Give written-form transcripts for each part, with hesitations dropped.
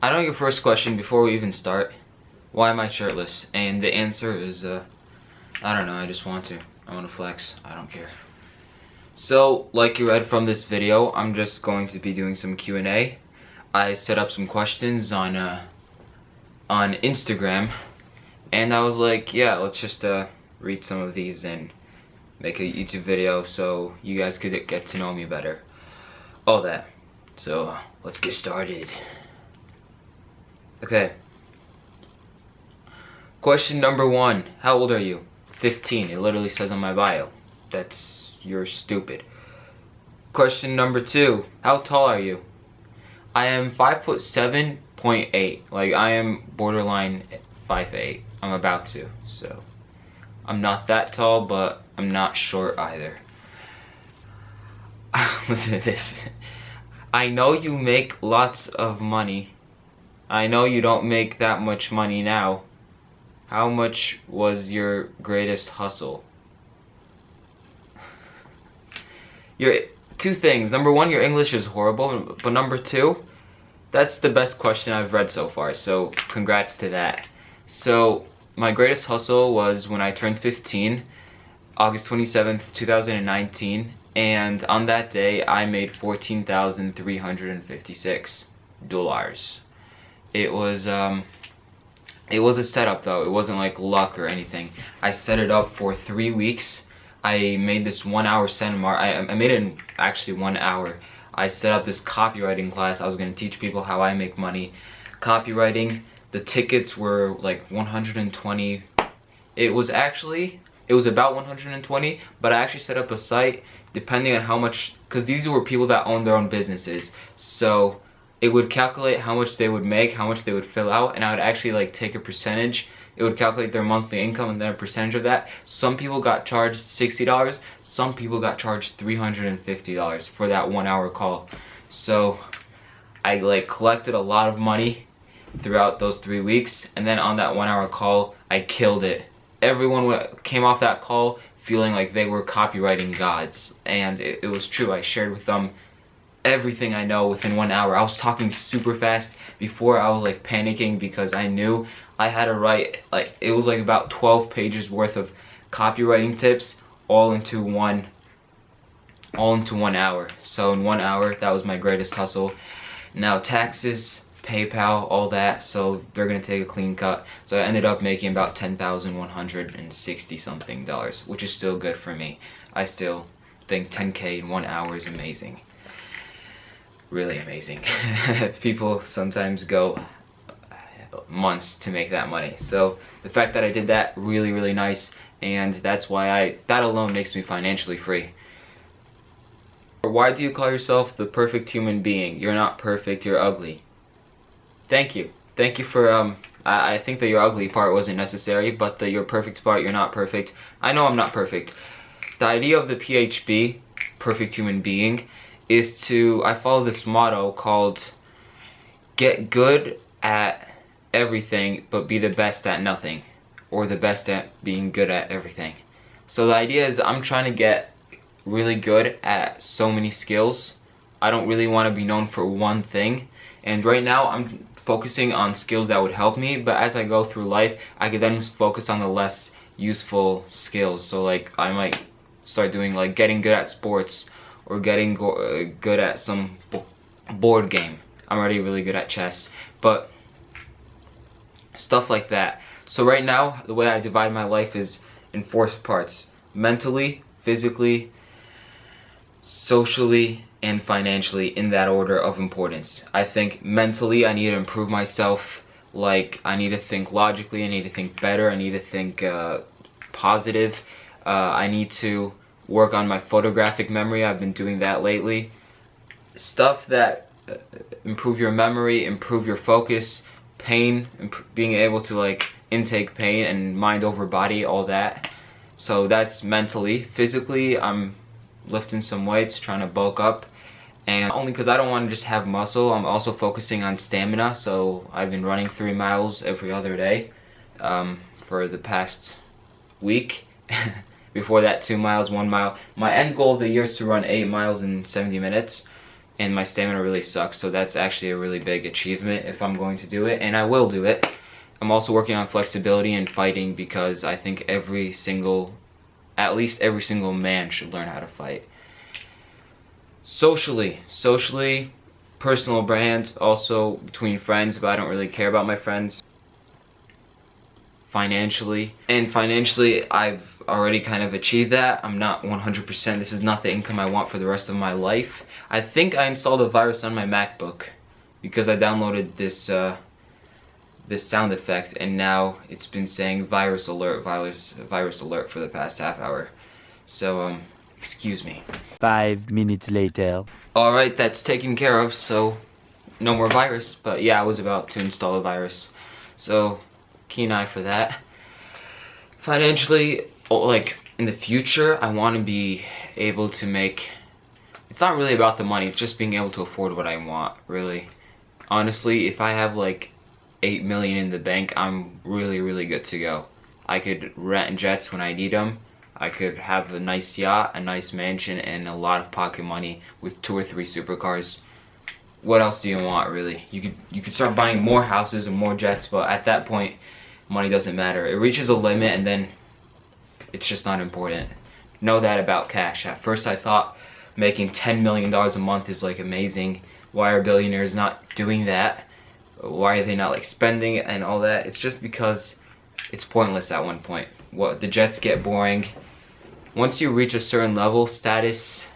I know your first question before we even start. Why am I shirtless? And the answer is, I don't know, I just want to. I want to flex. I don't care. So, like you read from this video, I'm just going to be doing some Q&A. I set up some questions on Instagram, and I was like, yeah, let's just read some of these and make a YouTube video so you guys could get to know me better. All that. So, let's get started. Okay. Question number 1. How old are you? 15. It literally says on my bio. You're stupid. Question number 2. How tall are you? I am 5'7.8". Like, I am borderline 5'8". I'm about to, so. I'm not that tall, but I'm not short either. Listen to this. I know you make lots of money. I know you don't make that much money now. How much was your greatest hustle? Two things. Number 1, your English is horrible, but number 2, that's the best question I've read so far, so congrats to that. So, my greatest hustle was when I turned 15, August 27th, 2019, and on that day, I made $14,356. It was a setup though. It wasn't like luck or anything. I set it up for 3 weeks. I made this 1-hour seminar. I made it in actually 1 hour. I set up this copywriting class. I was going to teach people how I make money copywriting. The tickets were like 120. It was about 120, but I actually set up a site depending on how much, because these were people that own their own businesses. So it would calculate how much they would make, how much they would fill out, and I would actually like take a percentage. It would calculate their monthly income and then a percentage of that. Some people got charged $60, some people got charged $350 for that 1-hour call. So I like collected a lot of money throughout those 3 weeks, and then on that 1-hour call, I killed it. Everyone came off that call feeling like they were copywriting gods, and it was true. I shared with them everything I know within 1 hour. I was talking super fast. Before, I was like panicking because I knew I had to write, like, it was like about 12 pages worth of copywriting tips all into 1 hour. So in 1 hour, that was my greatest hustle. Now taxes, PayPal, all that, so they're gonna take a clean cut. So I ended up making about $10,160 something, which is still good for me. I still think 10K in 1 hour is amazing. Really amazing. People sometimes go months to make that money. So the fact that I did that, really, really nice, and that's why that alone makes me financially free. Why do you call yourself the perfect human being? You're not perfect, you're ugly. Thank you. Thank you for, I think that your ugly part wasn't necessary, but the your perfect part, you're not perfect. I know I'm not perfect. The idea of the PHB, perfect human being, is I follow this motto called get good at everything but be the best at nothing, or the best at being good at everything. So the idea is I'm trying to get really good at so many skills. I don't really want to be known for one thing, and right now I'm focusing on skills that would help me, but as I go through life I could then focus on the less useful skills. So like I might start doing like getting good at sports, or getting good at some board game. I'm already really good at chess, but stuff like that. So right now, the way I divide my life is in 4 parts: mentally, physically, socially, and financially, in that order of importance. I think mentally, I need to improve myself. Like, I need to think logically, I need to think better, I need to think positive. I need to work on my photographic memory. I've been doing that lately. Stuff that improve your memory, improve your focus, pain, being able to like intake pain and mind over body, all that. So that's mentally. Physically, I'm lifting some weights, trying to bulk up, and only because I don't want to just have muscle, I'm also focusing on stamina. So I've been running 3 miles every other day for the past week. Before that, 2 miles, 1 mile. My end goal of the year is to run 8 miles in 70 minutes. and my stamina really sucks, so that's actually a really big achievement if I'm going to do it, and I will do it. I'm also working on flexibility and fighting because I think at least every single man should learn how to fight. Socially, personal brand, also between friends, but I don't really care about my friends. Financially, I've already kind of achieved that. I'm not 100%, this is not the income I want for the rest of my life. I think I installed a virus on my MacBook because I downloaded this sound effect, and now it's been saying virus alert for the past half hour. So excuse me. 5 minutes later. Alright, that's taken care of, so no more virus. But yeah, I was about to install a virus, so keen eye for that. Financially, like in the future, I want to be able to make, it's not really about the money, it's just being able to afford what I want, really. Honestly, if I have like 8 million in the bank, I'm really good to go. I could rent jets when I need them. I could have a nice yacht, a nice mansion, and a lot of pocket money with 2 or 3 supercars. What else do you want, really? You could start buying more houses and more jets, but at that point, money doesn't matter. It reaches a limit and then it's just not important. Know that about cash. At first I thought making $10 million a month is like amazing. Why are billionaires not doing that? Why are they not like spending and all that? It's just because it's pointless at one point. The jets get boring. Once you reach a certain level status,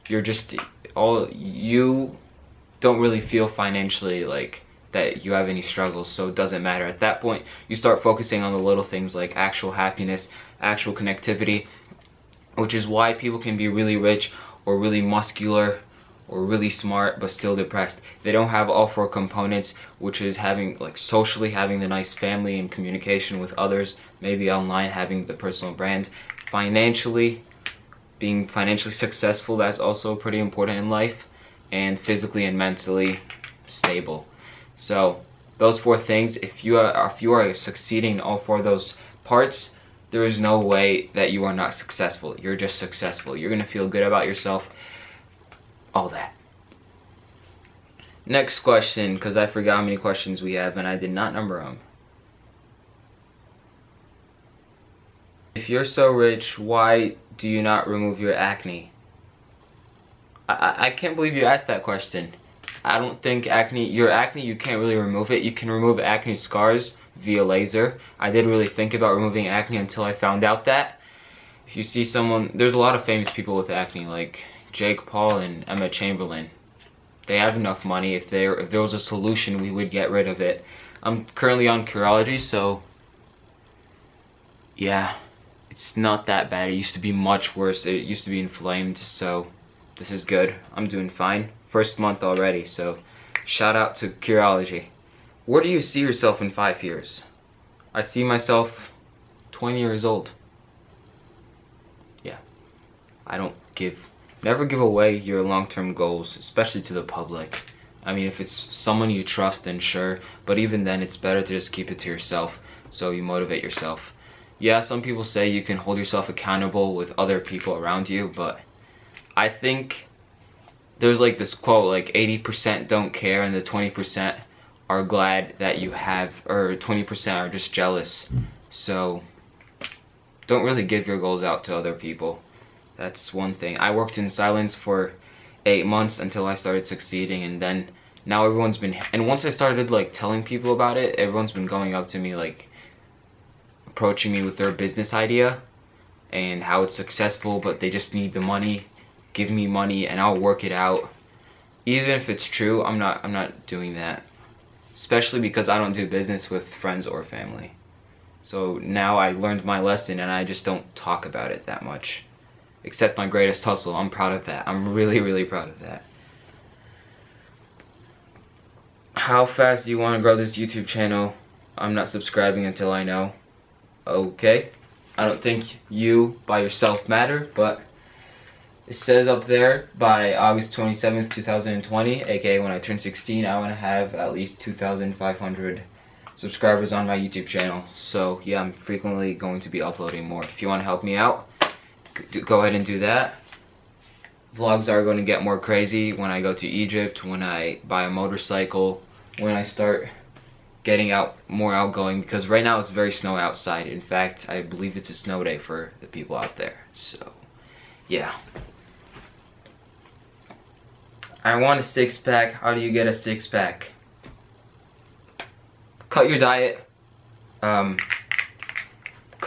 you don't really feel financially like that you have any struggles, so it doesn't matter. At that point, you start focusing on the little things like actual happiness, actual connectivity, which is why people can be really rich or really muscular or really smart but still depressed. They don't have all 4 components, which is having like socially having the nice family and communication with others, maybe online having the personal brand, financially being financially successful, that's also pretty important in life, and physically and mentally stable. So those 4 things, if you are succeeding in all 4 of those parts, there is no way that you are not successful. You're just successful. You're gonna feel good about yourself. All that. Next question, because I forgot how many questions we have and I did not number them. If you're so rich, why do you not remove your acne? I can't believe you asked that question. I don't think your acne, you can't really remove it. You can remove acne scars via laser. I didn't really think about removing acne until I found out that. If you see someone, there's a lot of famous people with acne, like Jake Paul and Emma Chamberlain. They have enough money. If there was a solution, we would get rid of it. I'm currently on Curology, so yeah, it's not that bad. It used to be much worse. It used to be inflamed, so this is good. I'm doing fine. First month already, so shout out to Curology. Where do you see yourself in 5 years? I see myself 20 years old. Yeah. Never give away your long-term goals, especially to the public. I mean, if it's someone you trust, then sure, but even then it's better to just keep it to yourself so you motivate yourself. Yeah, some people say you can hold yourself accountable with other people around you, but I think there's like this quote, like 80% don't care and the 20% are glad that you have, or 20% are just jealous. So don't really give your goals out to other people. That's one thing. I worked in silence for 8 months until I started succeeding, and then now and once I started like telling people about it, everyone's been going up to me, like approaching me with their business idea and how it's successful, but they just need the money. Give me money and I'll work it out. Even if it's true, I'm not doing that. Especially because I don't do business with friends or family. So now I learned my lesson and I just don't talk about it that much. Except my greatest hustle. I'm proud of that. I'm really proud of that. How fast do you want to grow this YouTube channel? I'm not subscribing until I know. Okay. I don't think you by yourself matter, but it says up there by August 27th, 2020, aka when I turn 16, I want to have at least 2,500 subscribers on my YouTube channel. So yeah, I'm frequently going to be uploading more. If you want to help me out, go ahead and do that. Vlogs are going to get more crazy when I go to Egypt, when I buy a motorcycle, when I start getting out more outgoing, because right now it's very snowy outside. In fact, I believe it's a snow day for the people out there. So, yeah. I want a six-pack. How do you get a six-pack? Cut your diet. Cut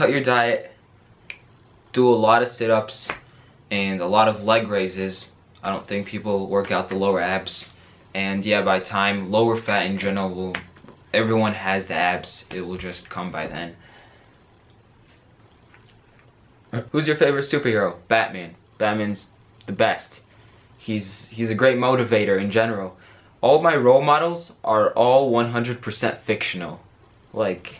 your diet. Do a lot of sit-ups and a lot of leg raises. I don't think people work out the lower abs. And yeah, by time, lower fat in general will, everyone has the abs. It will just come by then. Who's your favorite superhero? Batman. Batman's the best. He's a great motivator in general. All my role models are all 100% fictional. Like,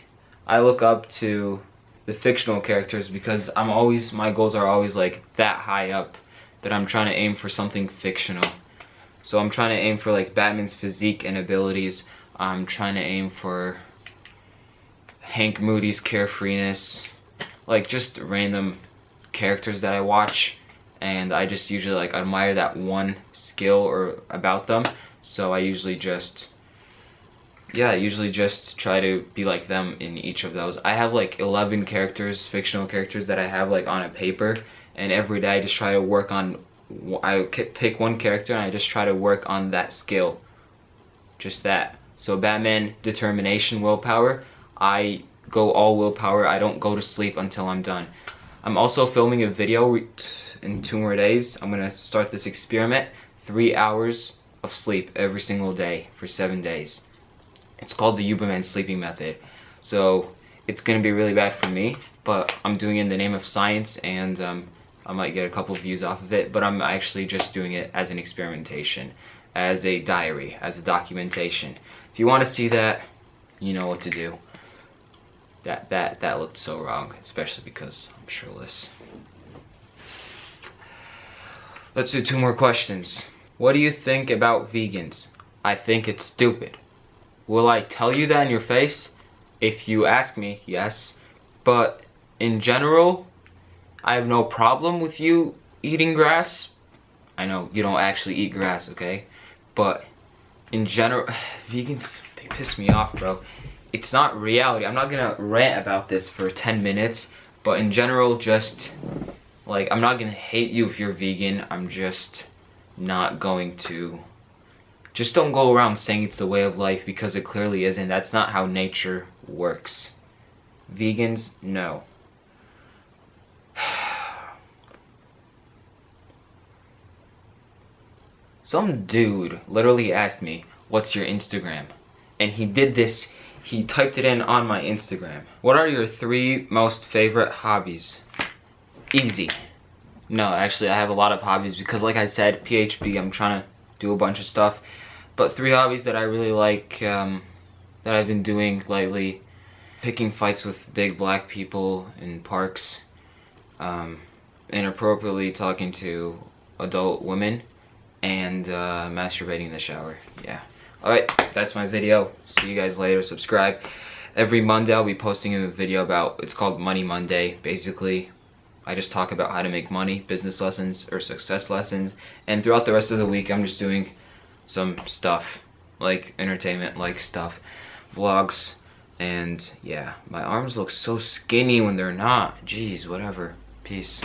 I look up to the fictional characters because my goals are always like that high up that I'm trying to aim for something fictional. So I'm trying to aim for like Batman's physique and abilities. I'm trying to aim for Hank Moody's carefreeness. Like just random characters that I watch, and I just usually like admire that one skill or about them. So I usually just try to be like them in each of those. I have like 11 characters, fictional characters that I have like on a paper, and every day I just try to work on, I pick one character and I just try to work on that skill. Just that. So Batman, determination, willpower. I go all willpower. I don't go to sleep until I'm done. I'm also filming a video in 2 more days. I'm gonna start this experiment. 3 hours of sleep every single day for 7 days. It's called the Huberman sleeping method. So it's gonna be really bad for me, but I'm doing it in the name of science, and I might get a couple views off of it, but I'm actually just doing it as an experimentation, as a diary, as a documentation. If you want to see that, you know what to do. That looked so wrong, especially because I'm shirtless. Let's do 2 more questions. What do you think about vegans? I think it's stupid. Will I tell you that in your face? If you ask me, yes. But in general, I have no problem with you eating grass. I know you don't actually eat grass, okay? But in general, vegans, they piss me off, bro. It's not reality. I'm not gonna rant about this for 10 minutes, but in general, just like, I'm not gonna hate you if you're vegan. I'm just not going to. Just don't go around saying it's the way of life, because it clearly isn't. That's not how nature works. Vegans, no. Some dude literally asked me, what's your Instagram? And he did this, he typed it in on my Instagram. What are your 3 most favorite hobbies? Easy. No, actually I have a lot of hobbies because, like I said, PHP, I'm trying to do a bunch of stuff. But 3 hobbies that I really like, that I've been doing lately: picking fights with big black people in parks, inappropriately talking to adult women, and masturbating in the shower. Yeah. Alright, that's my video. See you guys later. Subscribe. Every Monday I'll be posting a video about, it's called Money Monday. Basically, I just talk about how to make money, business lessons or success lessons, and throughout the rest of the week I'm just doing some stuff, like entertainment, like stuff, vlogs, and yeah, my arms look so skinny when they're not. Jeez, whatever. Peace.